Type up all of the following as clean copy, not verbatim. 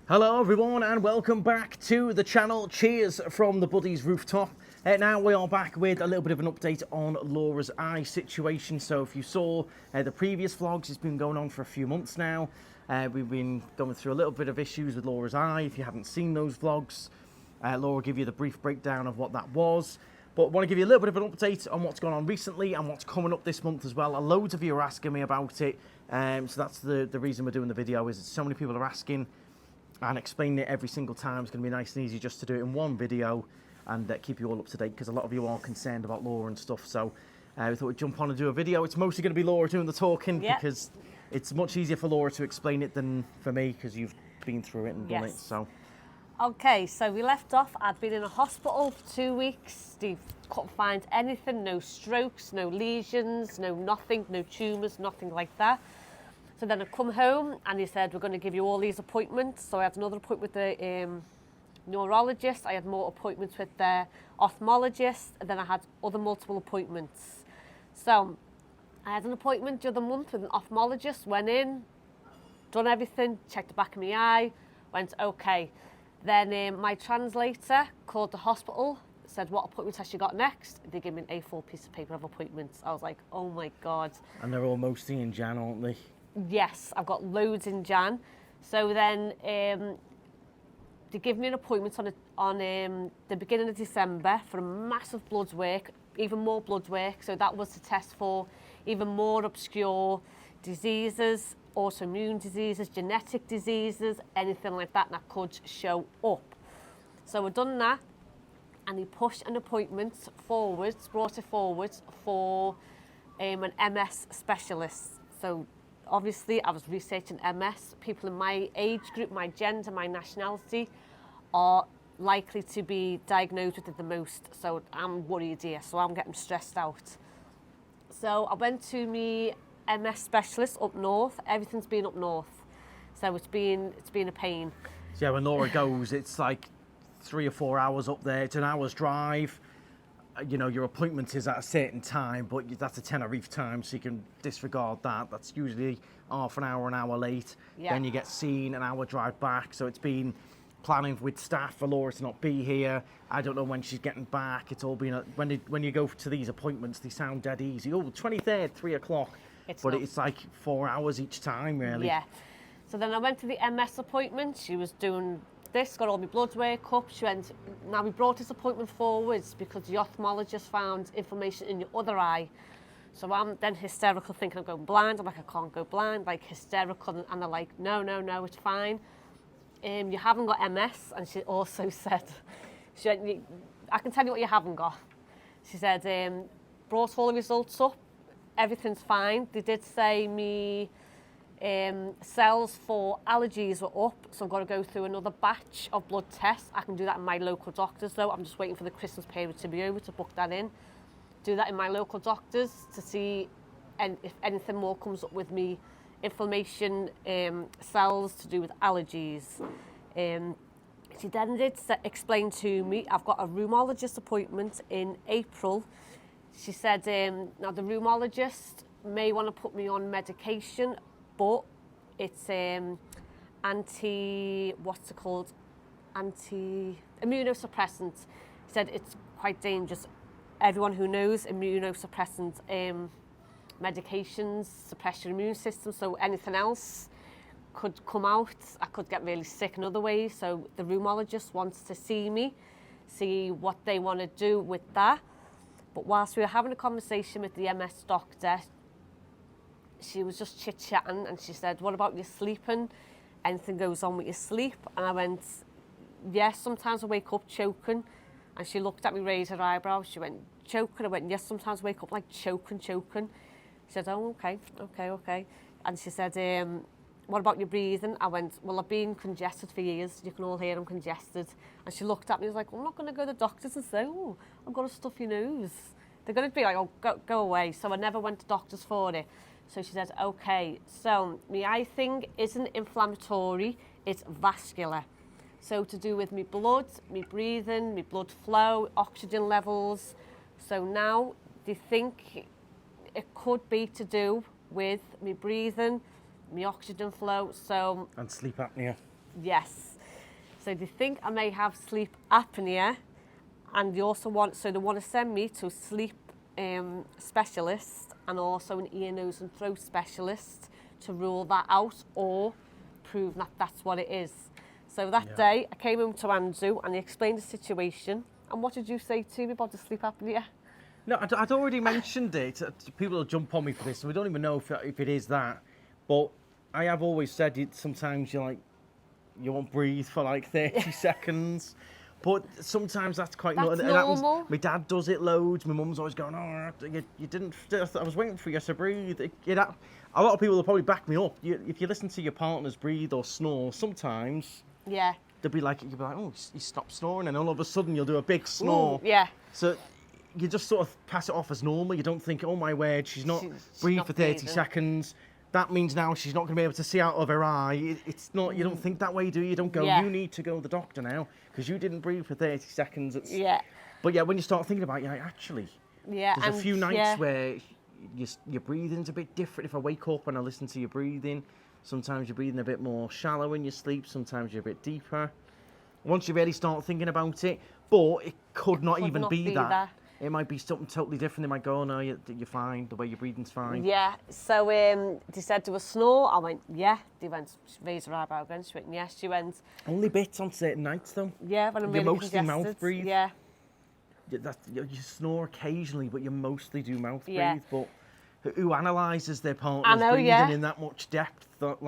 Hello everyone and welcome back to the channel. Cheers from the Buddies rooftop. Now we are back with a little bit of an update on Laura's eye situation. So if you saw the previous vlogs, it's been going on for a few months now. We've been going through a little bit of issues with Laura's eye. If you haven't seen those vlogs, Laura will give you the brief breakdown of what that was. But I want to give you a little bit of an update on what's gone on recently and what's coming up this month as well. Loads of you are asking me about it. So that's the reason we're doing the video, is that so many people are asking, and explaining it every single time is going to be nice and easy just to do it in one video and keep you all up to date, because a lot of you are concerned about Laura and stuff. So we thought we'd jump on and do a video. It's mostly going to be Laura doing the talking, because it's much easier for Laura to explain it than for me, because you've been through it and done it. So okay, so we left off. I'd been in a hospital for 2 weeks. They couldn't find anything, no strokes, no lesions, no nothing, no tumours, nothing like that. So then I come home and he said, we're going to give you all these appointments. So I had another appointment with the neurologist. I had more appointments with the ophthalmologist. And then I had other multiple appointments. So I had an appointment the other month with an ophthalmologist, went in, done everything, checked the back of my eye, went okay. Then my translator called the hospital, said, what appointment has she got next? They gave me an A4 piece of paper of appointments. I was like, oh my God. And they're all mostly in Jan, aren't they? Yes, I've got loads in Jan. So then they give me an appointment on the beginning of December for a massive blood work, even more blood work. So that was to test for even more obscure diseases, autoimmune diseases, genetic diseases, anything like that could show up. So we've done that, and he pushed an appointment forwards, brought it forwards for an MS specialist. So obviously, I was researching MS. People in my age group, my gender, my nationality are likely to be diagnosed with it the most. So I'm worried here, so I'm getting stressed out. So I went to my MS specialist up north. Everything's been up north. So it's been a pain. So yeah, when Laura goes, it's like 3 or 4 hours up there. It's an hour's drive. You know, your appointment is at a certain time, but that's a Tenerife time, so you can disregard that. That's usually half an hour late. Yeah. Then you get seen, an hour drive back. So it's been planning with staff for Laura to not be here. I don't know when she's getting back. It's all been, when you go to these appointments, they sound dead easy. Oh, 23rd, 3 o'clock. But it's like 4 hours each time, really. Yeah. So then I went to the MS appointment. She was doing this, got all my blood work up. She went, now we brought this appointment forwards because the ophthalmologist found inflammation in your other eye. So I'm then hysterical, thinking I'm going blind. I'm like, I can't go blind, like hysterical. And they're like, no, it's fine. You haven't got MS. And she also said, she went, I can tell you what you haven't got. She said, brought all the results up. Everything's fine. They did say me cells for allergies were up, so I've got to go through another batch of blood tests. I can do that in my local doctors though. I'm just waiting for the Christmas period to be over to book that in. Do that in my local doctors to see if anything more comes up with me inflammation cells to do with allergies. She then did explain to me I've got a rheumatologist appointment in April. She said now the rheumatologist may want to put me on medication, but it's anti-immunosuppressant. He said it's quite dangerous. Everyone who knows immunosuppressant medications suppress your immune system, so anything else could come out. I could get really sick in other ways. So the rheumatologist wants to see me, see what they want to do with that. But whilst we were having a conversation with the MS doctor, she was just chit-chatting, and she said, what about your sleeping? Anything goes on with your sleep? And I went, yes, sometimes I wake up choking. And she looked at me, raised her eyebrows. She went, choking? I went, yes, sometimes I wake up like choking. She said, oh, okay. And she said, what about your breathing? I went, well, I've been congested for years. You can all hear I'm congested. And she looked at me and was like, well, I'm not going to go to the doctors and say, oh, I've got a stuffy nose. They're going to be like, oh, go away. So I never went to doctors for it. So she said, okay, so my eye thing isn't inflammatory, it's vascular. So to do with my blood, my breathing, my blood flow, oxygen levels. So now they think it could be to do with me breathing, my oxygen flow. So and sleep apnea. Yes. So they think I may have sleep apnea, and they also want to send me to a sleep specialist and also an ear, nose and throat specialist to rule that out or prove that that's what it is. So that day I came home to Andrew and he explained the situation. And what did you say to me about the sleep apnea? No, I'd already mentioned it. People will jump on me for this, so we don't even know if it is that. But I have always said it. Sometimes you won't breathe for like 30 seconds. But sometimes that's quite That's normal. normal. My dad does it loads. My mum's always going, "Oh, you didn't. I was waiting for you to breathe." A lot of people will probably back me up. If you listen to your partners breathe or snore, sometimes Yeah. they'll be like, "Oh, he stopped snoring," and all of a sudden you'll do a big snore. Ooh, yeah. So you just sort of pass it off as normal. You don't think, "Oh my word, she's not breathed not for 30 breathing. seconds." That means now she's not going to be able to see out of her eye. It's not. You don't think that way, do you? You don't go, Yeah. "You need to go to the doctor now because you didn't breathe for 30 seconds." Yeah. But yeah, when you start thinking about it, you're like, actually, Yeah. there's a few nights yeah. where your breathing's a bit different. If I wake up and I listen to your breathing, sometimes you're breathing a bit more shallow in your sleep. Sometimes you're a bit deeper. Once you really start thinking about it, but it could not even be that. It might be something totally different. They might go, "Oh, no, you're fine. The way you're breathing's fine." Yeah, so they said there was snore. I went, yeah. They went, raise her eyebrow again. She went, yes. She went, Only bits on certain nights, though. yeah, when I'm You really mostly congested. mouth breathe. Yeah, You snore occasionally, but you mostly do mouth Yeah. breathe. But who analyses their partner's know, breathing yeah. in that much depth? That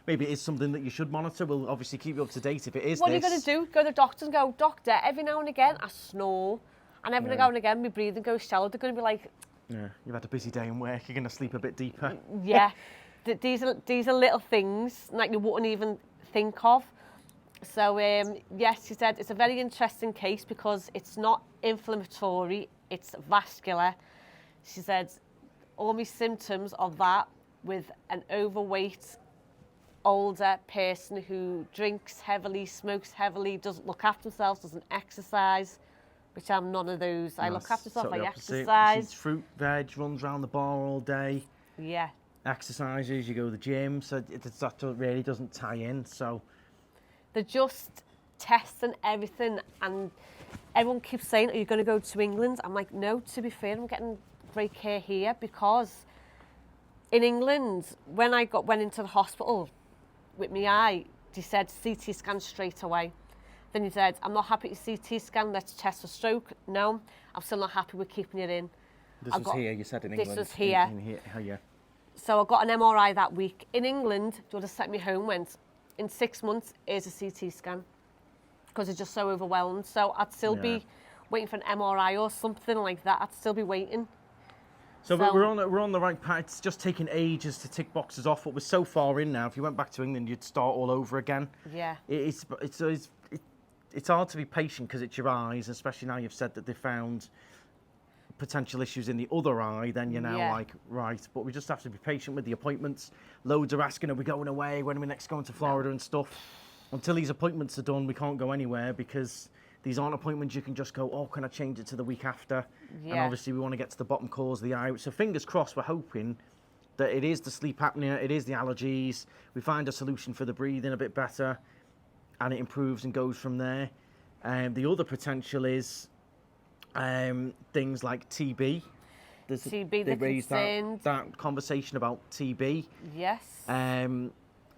maybe it is something that you should monitor. We'll obviously keep you up to date if it is. what are you going to do? Go to the doctor and go, doctor, every now and again I snore. And every now and again my breathing goes shallow. They're going to be like, Yeah, you've had a busy day in work. You're going to sleep a bit deeper. yeah. These are little things like you wouldn't even think of. So, yes, she said it's a very interesting case because it's not inflammatory, it's vascular. She said all my symptoms are that with an overweight, older person who drinks heavily, smokes heavily, doesn't look after themselves, doesn't exercise, which I'm none of those. I look after myself, I exercise. Eats fruit, veg, runs around the bar all day. Yeah. Exercises, you go to the gym, so that really doesn't tie in. So They're just testing everything, and everyone keeps saying, are you going to go to England? I'm like, no, to be fair, I'm getting great care here because in England, when I went into the hospital with my eye, they said CT scan straight away. Then he said, I'm not happy with CT scan, let's test for stroke. No, I'm still not happy with keeping it in. this was here, you said in England. This was here. In here. So I got an MRI that week. In England, they would have sent me home, went, in 6 months, here's a CT scan. Because it's just so overwhelmed. So I'd still be waiting for an MRI or something like that. I'd still be waiting. So we're on the right path. It's just taking ages to tick boxes off, but we're so far in now. If you went back to England, you'd start all over again. Yeah. It's hard to be patient because it's your eyes, especially now you've said that they found potential issues in the other eye. Then you're now like, right, but we just have to be patient with the appointments. Loads are asking, are we going away? When are we next going to Florida and stuff? Until these appointments are done, we can't go anywhere because these aren't appointments you can just go, oh, can I change it to the week after? Yeah. And obviously we want to get to the bottom cause of the eye. So fingers crossed, we're hoping that it is the sleep apnea, it is the allergies. We find a solution for the breathing a bit better and it improves and goes from there. The other potential is things like TB. TB, they raised that conversation about TB. Yes.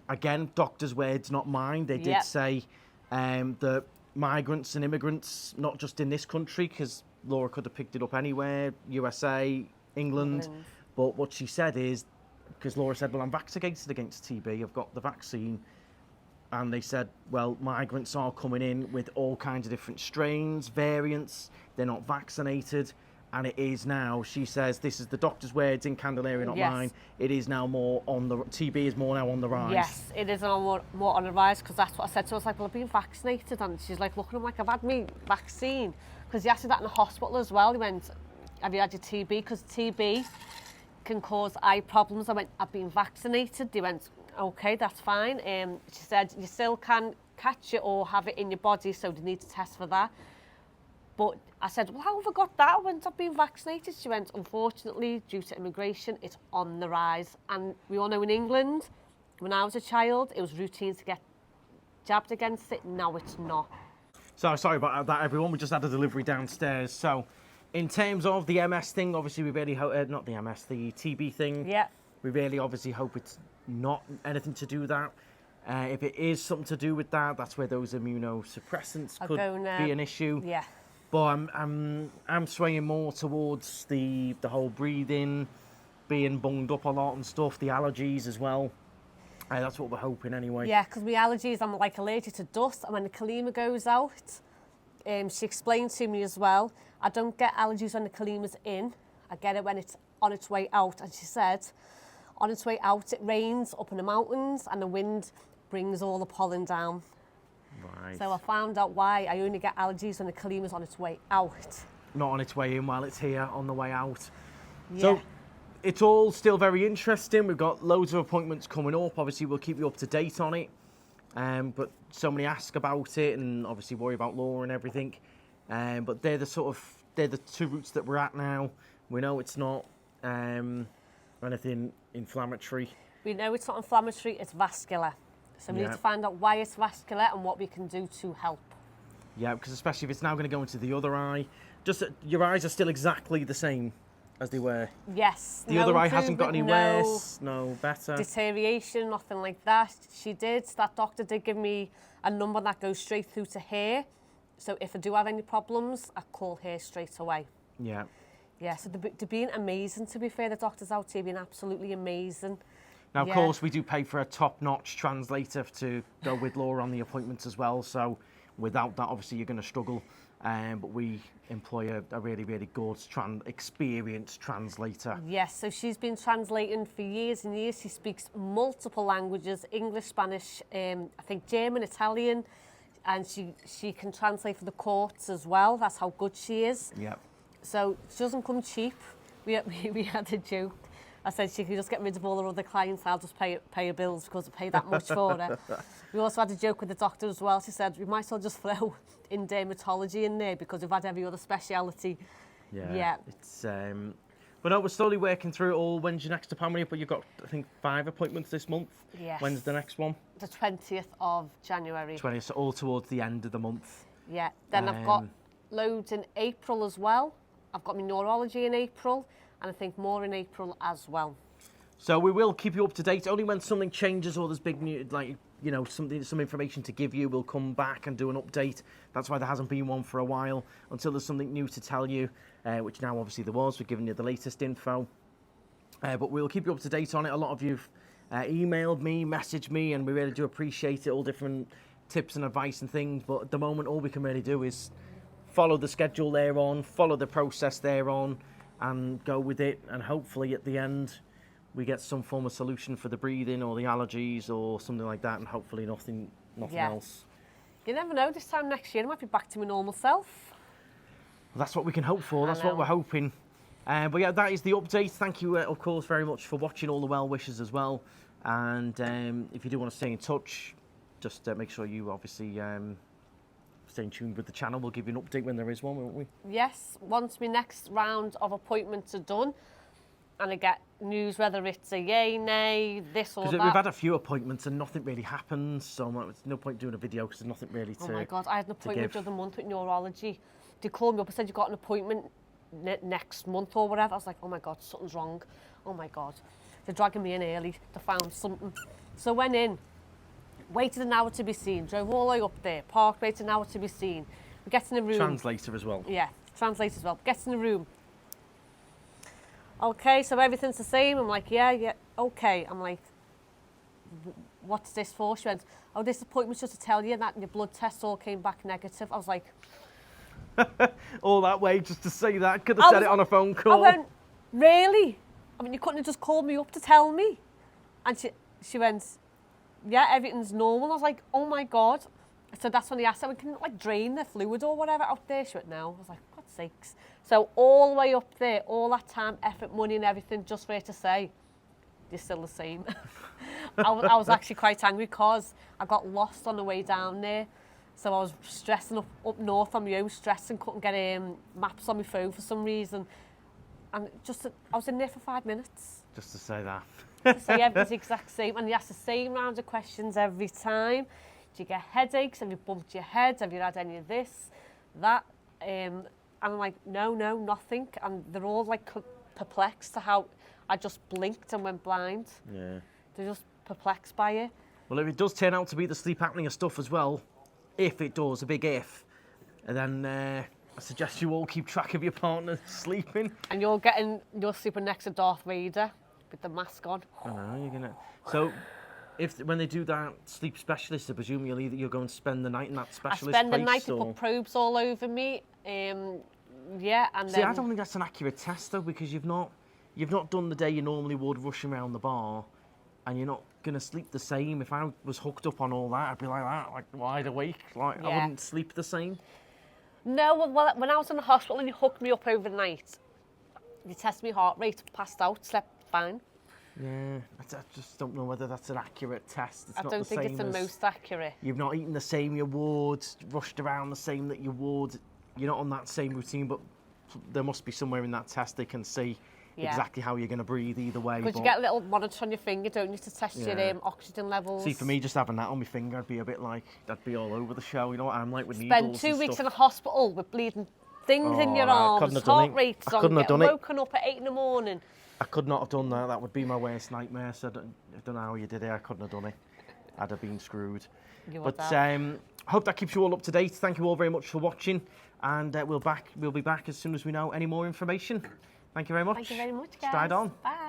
Again, doctors' words, not mine. They did say that migrants and immigrants, not just in this country, because Laura could have picked it up anywhere, USA, England. But what she said is, because Laura said, well, I'm vaccinated against TB, I've got the vaccine. And they said, well, migrants are coming in with all kinds of different strains, variants, they're not vaccinated. And it is now, she says, this is the doctor's words in Candaleria, not mine. It is now more on the, TB is more now on the rise. Yes, it is more on the rise, because that's what I said to her. I was like, well, I've been vaccinated. And she's like, looking at me like, I've had my vaccine. Because he asked me that in the hospital as well. He went, have you had your TB? Because TB can cause eye problems. I went, I've been vaccinated. They went, okay, that's fine. She said, you still can catch it or have it in your body, so they need to test for that. But I said, well, how have I got that? I went, I've been vaccinated. She went, unfortunately, due to immigration, it's on the rise. And we all know in England, when I was a child, it was routine to get jabbed against it. Now it's not. So sorry about that, everyone. We just had a delivery downstairs. So in terms of the MS thing, obviously we really hope, not the MS, the TB thing. Yeah. We really obviously hope it's not anything to do with that. If it is something to do with that, that's where those immunosuppressants could be an issue. Yeah. But I'm swaying more towards the whole breathing, being bunged up a lot and stuff, the allergies as well. That's what we're hoping anyway. Yeah, because my allergies, I'm like allergic to dust, and when the Kalima goes out, she explained to me as well, I don't get allergies when the Kalima's in, I get it when it's on its way out. And she said, on its way out, it rains up in the mountains and the wind brings all the pollen down. Right. So I found out why I only get allergies when the Kalima's on its way out. Not on its way in while it's here on the way out. Yeah. So it's all still very interesting. We've got loads of appointments coming up. Obviously, we'll keep you up to date on it. But so many ask about it and obviously worry about law and everything. But they're the two routes that we're at now. We know it's not anything inflammatory. We know it's not inflammatory, it's vascular. So we need to find out why it's vascular and what we can do to help. Yeah, because especially if it's now going to go into the other eye. Just your eyes are still exactly the same as they were. Yes. The other eye hasn't got any worse, no better. Deterioration, nothing like that. That doctor did give me a number that goes straight through to here. So if I do have any problems, I call here straight away. Yeah. Yeah, so they're being amazing, to be fair. The doctors out here being absolutely amazing. Now, of course, we do pay for a top-notch translator to go with Laura on the appointments as well. So without that, obviously, you're going to struggle. But we employ a really, really good, experienced translator. Yes, so she's been translating for years and years. She speaks multiple languages, English, Spanish, I think German, Italian, and she can translate for the courts as well. That's how good she is. Yeah. So she doesn't come cheap. We had a joke. I said she could just get rid of all her other clients. I'll just pay her bills because I pay that much for her. We also had a joke with the doctor as well. She said we might as well just throw in dermatology in there because we've had every other speciality. Yeah. It's but no, we're slowly working through it all. When's your next appointment? But you've got, I think, 5 appointments this month. Yes. When's the next one? The 20th of January. 20th, so all towards the end of the month. Yeah. Then I've got loads in April as well. I've got my neurology in April, and I think more in April as well. So we will keep you up to date. Only when something changes or there's big news, like, you know, some information to give you, we'll come back and do an update. That's why there hasn't been one for a while, until there's something new to tell you, which now obviously there was. We're giving you the latest info. But we'll keep you up to date on it. A lot of you've emailed me, messaged me, and we really do appreciate it, all different tips and advice and things. But at the moment, all we can really do is follow the schedule they're on, follow the process they're on, and go with it. And hopefully at the end, we get some form of solution for the breathing or the allergies or something like that, and hopefully nothing else. You never know, this time next year I might be back to my normal self. Well, that's what we can hope for, that's what we're hoping. But yeah, that is the update. Thank you, of course, very much for watching, all the well wishes as well. And if you do want to stay in touch, just make sure you obviously stay tuned with the channel. We'll give you an update when there is one, won't we? Yes, once my next round of appointments are done, and I get news whether it's a yay, nay, this or that. Because we've had a few appointments and nothing really happens, so there's no point doing a video because there's nothing really to Oh my God, I had an appointment the other month with neurology. They called me up and said, you've got an appointment next month or whatever. I was like, oh my God, something's wrong. Oh my God. They're dragging me in early. They found something. So I went in, waited an hour to be seen, drove all the way up there, parked, waited an hour to be seen. We get in the room. Translator as well. Yeah, translator as well. Gets in the room. Okay, so everything's the same. I'm like, yeah, okay. I'm like, what's this for? She went, oh, this appointment's just to tell you that your blood tests all came back negative. I was like... all that way just to say that? Could have said it on a phone call. I went, really? I mean, you couldn't have just called me up to tell me? And she went, yeah, everything's normal. I was like, oh my God. So that's when they asked her, can you like drain the fluid or whatever out there? She went, no. I was like, God's sakes. So all the way up there, all that time, effort, money and everything, just for her to say, you're still the same. I was actually quite angry because I got lost on the way down there. So I was stressing up north on my own, stressing, couldn't get maps on my phone for some reason. And I was in there for 5 minutes. Just to say that. To say everything's the exact same. And you ask the same round of questions every time. Do you get headaches? Have you bumped your head? Have you had any of this, that? And I'm like, no, nothing. And they're all like perplexed to how I just blinked and went blind. Yeah. They're just perplexed by it. Well, if it does turn out to be the sleep apnea stuff as well, if it does, a big if, and then I suggest you all keep track of your partner sleeping. And you're sleeping next to Darth Vader with the mask on. I know, you're gonna. So, when they do that sleep specialist, I presume you're going to spend the night in that specialist place. I spend the night, they put probes all over me. Yeah, and see, I don't think that's an accurate test though, because you've not done the day you normally would rushing around the bar, and you're not gonna sleep the same. If I was hooked up on all that, I'd be like that, like wide awake. Like I wouldn't sleep the same. No, well, when I was in the hospital and you hooked me up overnight, you tested my heart rate, passed out, slept fine. Yeah, I just don't know whether that's an accurate test. It's I not don't the think same it's the as most accurate. You've not eaten the same you would, rushed around the same that you would. You're not on that same routine, but there must be somewhere in that test they can see exactly how you're going to breathe either way. Because you get a little monitor on your finger, don't you, to test your oxygen levels. See, for me, just having that on my finger, I'd be a bit like, I'd be all over the show. You know what I'm like with needles. Spend 2 weeks stuff. in a hospital with bleeding things in your arms, heart rates on, getting woken up at 8 in the morning. I could not have done that. That would be my worst nightmare. So I don't know how you did it. I couldn't have done it. I'd have been screwed. But hope that keeps you all up to date. Thank you all very much for watching, and we'll be back as soon as we know any more information. Thank you very much. Thank you very much, guys. Stride on. Bye.